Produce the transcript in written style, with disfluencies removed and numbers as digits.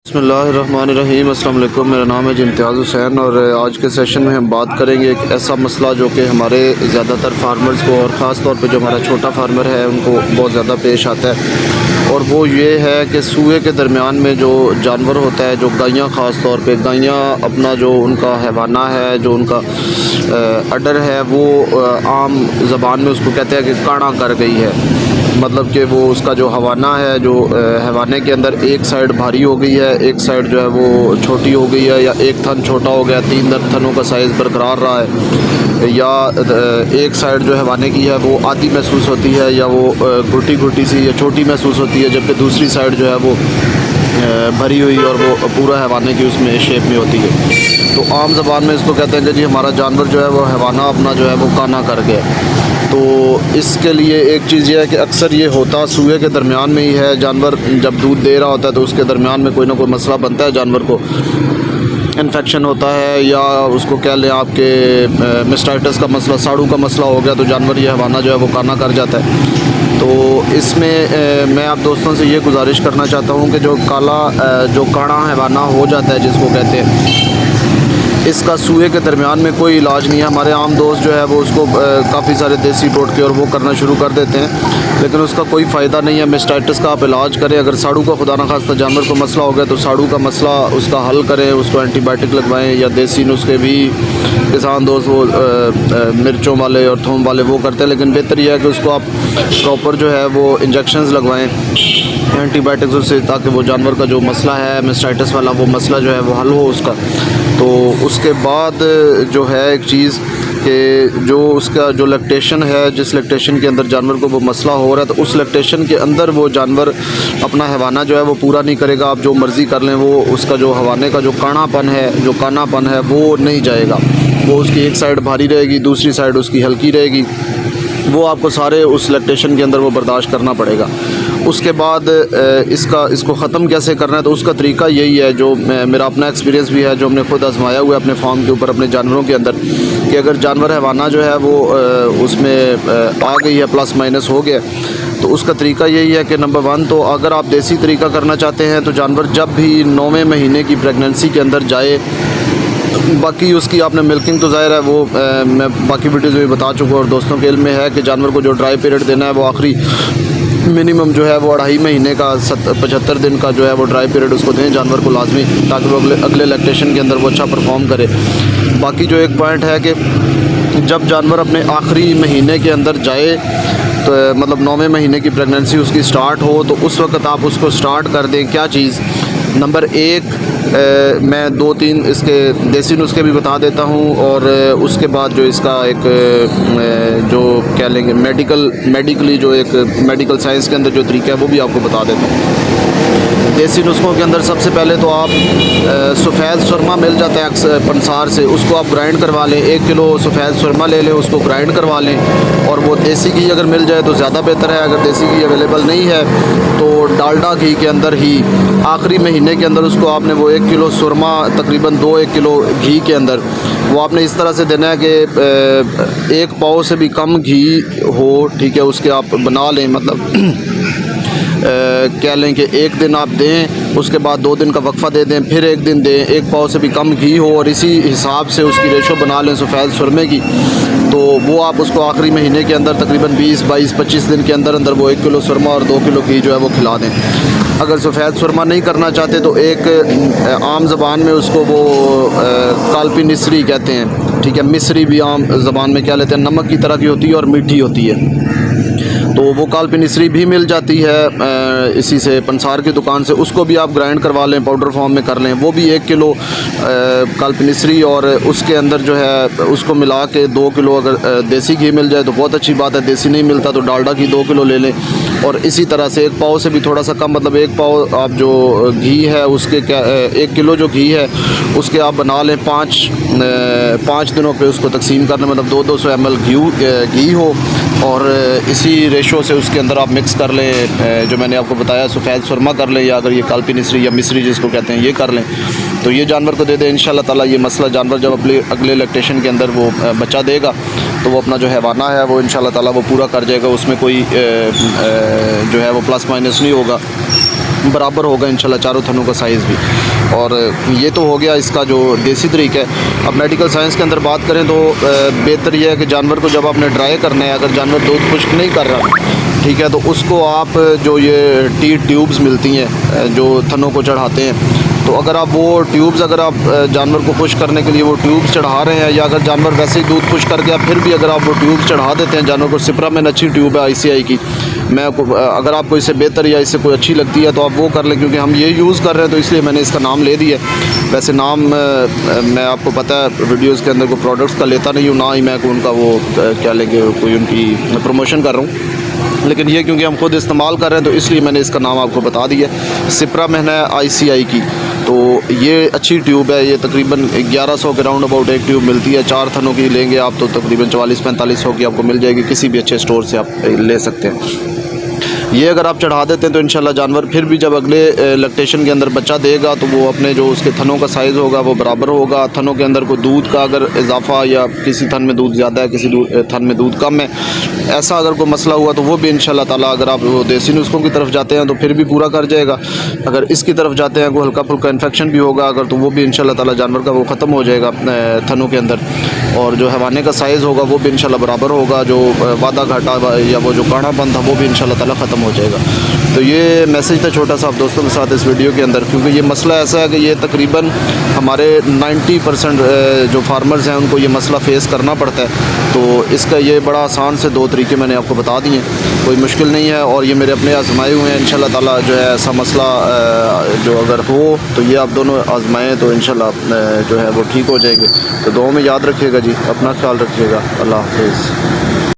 बिस्मिल्लाहिर्रहमानिर्रहीम। अस्सलाम वालेकुम। मेरा नाम है इम्तियाज़ हुसैन और आज के सेशन में हम बात करेंगे एक ऐसा मसला जो कि हमारे ज़्यादातर फार्मर्स को और ख़ास तौर पे जो हमारा छोटा फार्मर है उनको बहुत ज़्यादा पेश आता है, और वो ये है कि सूए के दरमियान में जो जानवर होता है, जो गायें ख़ास तौर पे गायें अपना जो उनका हैवाना है, जो उनका अडर है, वो आम ज़बान में उसको कहते हैं कि काढ़ा कर गई है। मतलब कि वो उसका जो हवाना है, जो हवाने के अंदर एक साइड भारी हो गई है, एक साइड जो है वो छोटी हो गई है, या एक थन छोटा हो गया, 3 थनों का साइज़ बरकरार रहा है, या एक साइड जो हवाने की है वो आधी महसूस होती है, या वो घुटी घुटी सी या छोटी महसूस होती है, जबकि दूसरी साइड जो है वो भरी हुई और वो पूरा हैवाने की उसमें शेप में होती है। तो आम ज़बान में इसको कहते हैं कि जी हमारा जानवर जो है वो हैवाना अपना जो है वो काना कर गया। तो इसके लिए एक चीज़ ये है कि अक्सर ये होता सूए के दरमियान में ही है। जानवर जब दूध दे रहा होता है तो उसके दरमियान में कोई ना कोई मसला बनता है, जानवर को इन्फेक्शन होता है, या उसको कह लें आपके मिस्टाइटिस का मसला, साड़ू का मसला हो गया, तो जानवर ये हवाना जो है वो काना कर जाता है। तो इसमें मैं आप दोस्तों से ये गुजारिश करना चाहता हूँ कि जो काला जो काढ़ा हैवाना हो जाता है जिसको कहते हैं, इसका सूए के दरमियान में कोई इलाज नहीं है। हमारे आम दोस्त जो है वो उसको काफ़ी सारे देसी टोटके और वो करना शुरू कर देते हैं, लेकिन उसका कोई फ़ायदा नहीं है। मिस्टाइटिस का आप इलाज करें। अगर साड़ू का खुदा न खास्ता जानवर को मसला हो गया तो साड़ू का मसला उसका हल करें, उसको एंटीबायोटिक लगवाएं, या देसी नुस्खे भी किसान दोस्त वो मिर्चों वाले और थूम वाले वो करते हैं, लेकिन बेहतर यह है कि उसको आप प्रॉपर जो है वो इंजेक्शंस लगवाएं एंटीबायोटिक्स से, ताकि वो जानवर का जो मसला है मिस्टाइटिस वाला वो मसला जो है वो हल हो उसका। तो उसके बाद जो है एक चीज़ कि जो उसका जो लैक्टेशन है, जिस लैक्टेशन के अंदर जानवर को वो मसला हो रहा है, तो उस लैक्टेशन के अंदर वो जानवर अपना हैवाना जो है वो पूरा नहीं करेगा। आप जो मर्ज़ी कर लें, वो उसका जो हवाने का जो कानापन है, जो कानापन है वो नहीं जाएगा। वो उसकी एक साइड भारी रहेगी, दूसरी साइड उसकी हल्की रहेगी। वो आपको सारे उस लैक्टेशन के अंदर वो बर्दाश्त करना पड़ेगा। उसके बाद इसको ख़त्म कैसे करना है, तो उसका तरीका यही है, जो मेरा अपना एक्सपीरियंस भी है, जो हमने खुद आजमाया हुआ है अपने फार्म के ऊपर अपने जानवरों के अंदर, कि अगर जानवर हैवाना जो है वो उसमें आ गई है, प्लस माइनस हो गया, तो उसका तरीका यही है कि नंबर 1 तो अगर आप देसी तरीका करना चाहते हैं तो जानवर जब भी 9वें महीने की प्रेगनेंसी के अंदर जाए, बाकी उसकी आपने मिल्किंग तो ज़ाहिर है वो मैं बाकी वीडियोज़ में बता चुका हूँ, और दोस्तों के इल्म में है कि जानवर को जो ड्राई पीरियड देना है वो आखिरी मिनिमम जो है वो 2.5 महीने का 75 दिन का जो है वो ड्राई पीरियड उसको दें जानवर को लाजमी, ताकि वो अगले लैक्टेशन के अंदर वो अच्छा परफॉर्म करे। बाकी जो एक पॉइंट है कि जब जानवर अपने आखिरी महीने के अंदर जाए, तो मतलब 9वें महीने की प्रेगनेंसी उसकी स्टार्ट हो, तो उस वक्त आप उसको स्टार्ट कर दें क्या चीज़। नंबर 1 मैं 2-3 इसके देसी नुस्खे भी बता देता हूँ, और उसके बाद जो इसका एक जो कह लेंगे मेडिकली जो एक मेडिकल साइंस के अंदर जो तरीका है वो भी आपको बता देता हूँ। देसी नुस्खों के अंदर सबसे पहले तो आप सफ़ेद सुरमा मिल जाता है अक्सर पंसार से, उसको आप ग्राइंड करवा लें। 1 किलो सफ़ेद सुरमा ले लें, उसको ग्राइंड करवा लें, और वो देसी घी अगर मिल जाए तो ज़्यादा बेहतर है। अगर देसी घी अवेलेबल नहीं है तो डालडा घी के अंदर ही आखिरी महीने के अंदर उसको आपने वो 1 किलो सुरमा तकरीबन 2-1 किलो घी के अंदर वो आपने इस तरह से देना है कि 1 पाव से भी कम घी हो, ठीक है, उसके आप बना लें। मतलब कह लें कि 1 दिन आप दें, उसके बाद 2 दिन का वक्फ़ा दे दें, फिर 1 दिन दें, 1 पाव से भी कम घी हो, और इसी हिसाब से उसकी रेशो बना लें सफ़ेद सुरमे की। तो वो आप उसको आखिरी महीने के अंदर तकरीबन 20-22-25 दिन के अंदर अंदर वो 1 किलो सुरमा और 2 किलो घी जो है वो खिला दें। अगर सफ़ेद सुरमा नहीं करना चाहते तो एक आम ज़बान में उसको वो कालपी मिस्री कहते हैं, ठीक है, मिस्री भी आम ज़बान में क्या लेते हैं, नमक की तरह की होती है और मीठी होती है। तो वो कालपिनिसरी भी मिल जाती है इसी से पंसार की दुकान से, उसको भी आप ग्राइंड करवा लें, पाउडर फॉर्म में कर लें। वो भी 1 किलो कालपिनिसरी, और उसके अंदर जो है उसको मिला के 2 किलो अगर देसी घी मिल जाए तो बहुत अच्छी बात है। देसी नहीं मिलता तो डालडा घी 2 किलो ले लें, और इसी तरह से 1 पाव से भी थोड़ा सा कम, मतलब 1 पाव आप जो घी है उसके क्या 1 किलो जो घी है उसके आप बना लें 5 दिनों पे उसको तकसीम कर लें, मतलब 200 ml घी हो, और इसी रेशो से उसके अंदर आप मिक्स कर लें जो मैंने आपको बताया, सफ़ेद सुरमा कर लें, या अगर ये कालपी मिस्री या मिस्री जिसको कहते हैं ये कर लें, तो ये जानवर को दे दें। इंशाल्लाह ताला ये मसला जानवर जब अगले लैक्टेशन के अंदर वो बच्चा देगा तो वो अपना जो हैवाना है वो इंशाल्लाह ताला वो पूरा कर जाएगा, उसमें कोई जो है वो प्लस माइनस नहीं होगा। बराबर होगा इंशाल्लाह चारों थनों का साइज़ भी। और ये तो हो गया इसका जो देसी तरीका है। अब मेडिकल साइंस के अंदर बात करें तो बेहतर यह है कि जानवर को जब आपने ड्राई करना है, अगर जानवर दूध खुश्क नहीं कर रहा, ठीक है, तो उसको आप जो ये टी ट्यूब्स मिलती हैं जो थनों को चढ़ाते हैं, तो अगर आप वो ट्यूब्स अगर आप जानवर को खुश करने के लिए वो ट्यूब्स चढ़ा रहे हैं, या अगर जानवर वैसे ही दूध खुश कर गया फिर भी अगर आप वो ट्यूब्स चढ़ा देते हैं जानवर को, सिप्रामेन अच्छी ट्यूब है ICI की, मैं अगर आपको इससे बेहतर या इससे कोई अच्छी लगती है तो आप वो कर लें, क्योंकि हम ये यूज़ कर रहे हैं तो इसलिए मैंने इसका नाम ले दिया। वैसे नाम मैं आपको पता है वीडियोज़ के अंदर कोई प्रोडक्ट्स का लेता नहीं हूँ, ना ही मैं उनका वो क्या लेंगे कोई उनकी प्रमोशन कर रहा हूँ, लेकिन ये क्योंकि हम खुद इस्तेमाल कर रहे हैं तो इसलिए मैंने इसका नाम आपको बता दिया। सिप्रामेन है ICI की, तो ये अच्छी ट्यूब है। ये तकरीबन 1100 के राउंड अबाउट एक ट्यूब मिलती है। 4 थनों की लेंगे आप तो तकरीबन 44-4500 की आपको मिल जाएगी, किसी भी अच्छे स्टोर से आप ले सकते हैं। ये अगर आप चढ़ा देते हैं तो इंशाल्लाह जानवर फिर भी जब अगले लैक्टेशन के अंदर बच्चा देगा तो वो अपने जो उसके थनों का साइज़ होगा वो बराबर होगा। थनों के अंदर कोई दूध का अगर इजाफा या किसी थन में दूध ज़्यादा है, किसी थन में दूध कम है, ऐसा अगर कोई मसला हुआ तो वो भी इंशाल्लाह ताला अगर आप वो देसी नुस्खों की तरफ जाते हैं तो फिर भी पूरा कर जाएगा। अगर इसकी तरफ जाते हैं कोई हल्का फुल्का इन्फेक्शन भी होगा अगर, तो वो भी इंशाल्लाह ताला जानवर का वो ख़त्म हो जाएगा थनों के अंदर। और जो हैवाने का साइज़ होगा वो भी इंशाल्लाह बराबर होगा। जो वादा घाटा या वो जो काढ़ापन था वो भी इंशाल्लाह ताला ख़त्म हो जाएगा। तो ये मैसेज था छोटा सा आप दोस्तों के साथ इस वीडियो के अंदर, क्योंकि ये मसला ऐसा है कि ये तकरीबन हमारे 90% जो फार्मर्स हैं उनको ये मसला फ़ेस करना पड़ता है। तो इसका ये बड़ा आसान से 2 तरीके मैंने आपको बता दिए, कोई मुश्किल नहीं है, और ये मेरे अपने आजमाए हुए हैं। इंशाल्लाह ताला जो है ऐसा मसला जो अगर हो तो ये आप दोनों आजमाएँ तो इंशाल्लाह जो है वो ठीक हो जाएंगे। तो दुआ में याद रखिएगा जी, अपना ख्याल रखिएगा। अल्लाह हाफिज़।